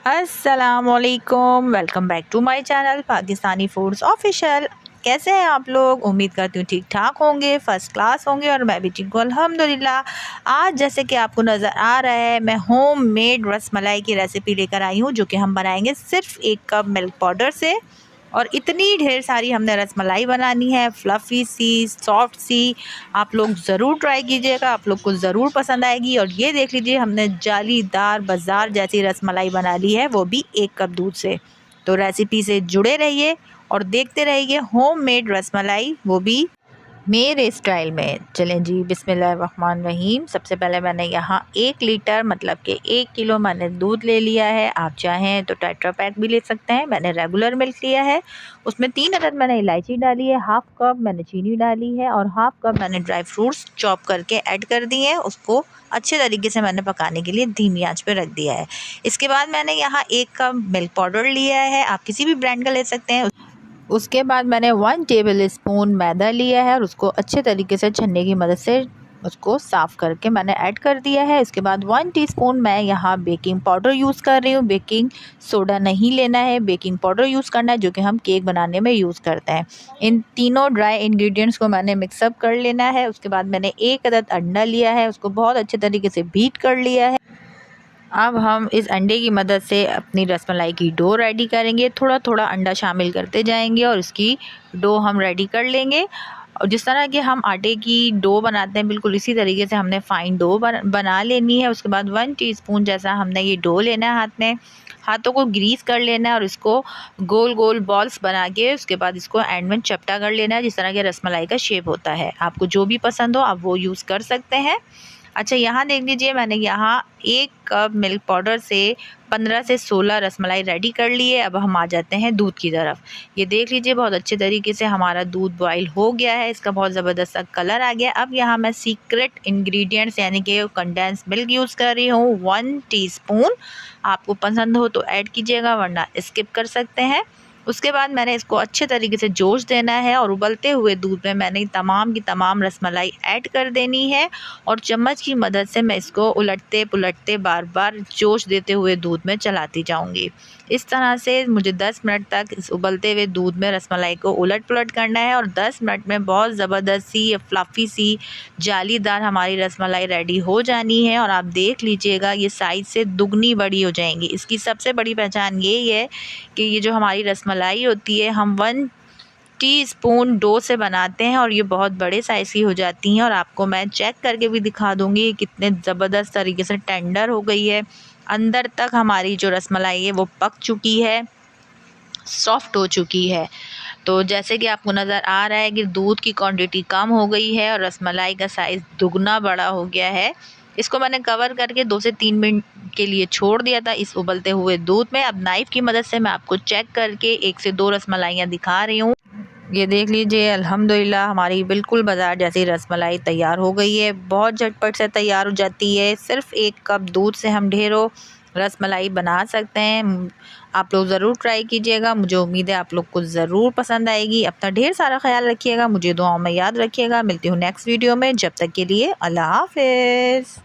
अस्सलामुअलैकुम, welcome back to my channel Pakistani foods official. कैसे हैं आप लोग? उम्मीद करती हूँ ठीक ठाक होंगे, फर्स्ट क्लास होंगे और मैं भी ठीक हूँ अल्हम्दुलिल्लाह। आज जैसे कि आपको नज़र आ रहा है, मैं होम मेड रसमलाई की रेसिपी लेकर आई हूँ, जो कि हम बनाएंगे सिर्फ 1 कप मिल्क पाउडर से। और इतनी ढेर सारी हमने रसमलाई बनानी है, फ्लफ़ी सी, सॉफ्ट सी। आप लोग ज़रूर ट्राई कीजिएगा, आप लोग को ज़रूर पसंद आएगी। और ये देख लीजिए, हमने जालीदार बाज़ार जैसी रसमलाई बना ली है, वो भी 1 कप दूध से। तो रेसिपी से जुड़े रहिए और देखते रहिए होममेड रसमलाई, वो भी मेरे स्टाइल में। चलें जी, बिस्मिल्लाहिर्रहमानिर्रहीम। सबसे पहले मैंने यहाँ 1 लीटर मतलब कि 1 किलो मैंने दूध ले लिया है। आप चाहें तो टेट्रा पैक भी ले सकते हैं। मैंने रेगुलर मिल्क लिया है, उसमें 3 अदद मैंने इलायची डाली है, हाफ़ कप मैंने चीनी डाली है और हाफ़ कप मैंने ड्राई फ्रूट्स चॉप करके ऐड कर दिए हैं। उसको अच्छे तरीके से मैंने पकाने के लिए धीमी आंच पे रख दिया है। इसके बाद मैंने यहाँ 1 कप मिल्क पाउडर लिया है, आप किसी भी ब्रांड का ले सकते हैं। उसके बाद मैंने 1 टेबल स्पून मैदा लिया है और उसको अच्छे तरीके से छन्नी की मदद से उसको साफ़ करके मैंने ऐड कर दिया है। इसके बाद 1 टीस्पून मैं यहाँ बेकिंग पाउडर यूज़ कर रही हूँ। बेकिंग सोडा नहीं लेना है, बेकिंग पाउडर यूज़ करना है, जो कि हम केक बनाने में यूज़ करते हैं। इन तीनों ड्राई इंग्रेडिएंट्स को मैंने मिक्सअप कर लेना है। उसके बाद मैंने 1 अदद अंडा लिया है, उसको बहुत अच्छे तरीके से बीट कर लिया है। अब हम इस अंडे की मदद से अपनी रसमलाई की डो रेडी करेंगे। थोड़ा थोड़ा अंडा शामिल करते जाएंगे और इसकी डो हम रेडी कर लेंगे। और जिस तरह के हम आटे की डो बनाते हैं, बिल्कुल इसी तरीके से हमने फ़ाइन डो बना लेनी है। उसके बाद 1 टीस्पून जैसा हमने ये डो लेना है, हाथ में हाथों को ग्रीस कर लेना है और इसको गोल गोल बॉल्स बना के उसके बाद इसको एंड में चपटा कर लेना है, जिस तरह के रसमलाई का शेप होता है। आपको जो भी पसंद हो आप वो यूज़ कर सकते हैं। अच्छा, यहाँ देख लीजिए, मैंने यहाँ 1 कप मिल्क पाउडर से 15 से 16 रसमलाई रेडी कर ली है। अब हम आ जाते हैं दूध की तरफ। ये देख लीजिए, बहुत अच्छे तरीके से हमारा दूध बॉईल हो गया है, इसका बहुत ज़बरदस्त सा कलर आ गया। अब यहाँ मैं सीक्रेट इंग्रेडिएंट्स यानी कि कंडेंस मिल्क यूज़ कर रही हूँ 1 टीस्पून। आपको पसंद हो तो ऐड कीजिएगा, वरना स्किप कर सकते हैं। उसके बाद मैंने इसको अच्छे तरीके से जोश देना है और उबलते हुए दूध में मैंने तमाम की तमाम रसमलाई ऐड कर देनी है और चम्मच की मदद से मैं इसको उलटते पुलटते बार बार जोश देते हुए दूध में चलाती जाऊंगी। इस तरह से मुझे 10 मिनट तक इस उबलते हुए दूध में रसमलाई को उलट पुलट करना है और 10 मिनट में बहुत ज़बरदस्त सी फ्लफ़ी सी जालीदार हमारी रसमलाई रेडी हो जानी है। और आप देख लीजिएगा, ये साइज़ से दुगनी बड़ी हो जाएंगी। इसकी सबसे बड़ी पहचान यही है कि ये जो हमारी रसमलाई होती है, हम 1 टीस्पून डो से बनाते हैं और ये बहुत बड़े साइज़ की हो जाती हैं। और आपको मैं चेक करके भी दिखा दूँगी कितने ज़बरदस्त तरीके से टेंडर हो गई है। अंदर तक हमारी जो रसमलाई है वो पक चुकी है, सॉफ्ट हो चुकी है। तो जैसे कि आपको नज़र आ रहा है कि दूध की क्वांटिटी कम हो गई है और रसमलाई का साइज़ दुगना बड़ा हो गया है। इसको मैंने कवर करके 2 से 3 मिनट के लिए छोड़ दिया था इस उबलते हुए दूध में। अब नाइफ़ की मदद से मैं आपको चेक करके 1 से 2 रसमलाइयाँ दिखा रही हूँ। ये देख लीजिए, अल्हम्दुलिल्लाह हमारी बिल्कुल बाज़ार जैसी रसमलाई तैयार हो गई है। बहुत झटपट से तैयार हो जाती है। सिर्फ़ 1 कप दूध से हम ढेरों रसमलाई बना सकते हैं। आप लोग ज़रूर ट्राई कीजिएगा, मुझे उम्मीद है आप लोग को ज़रूर पसंद आएगी। अपना ढेर सारा ख्याल रखिएगा, मुझे दुआओं में याद रखिएगा। मिलती हूँ नेक्स्ट वीडियो में, जब तक के लिए अल्लाह हाफ़िज़।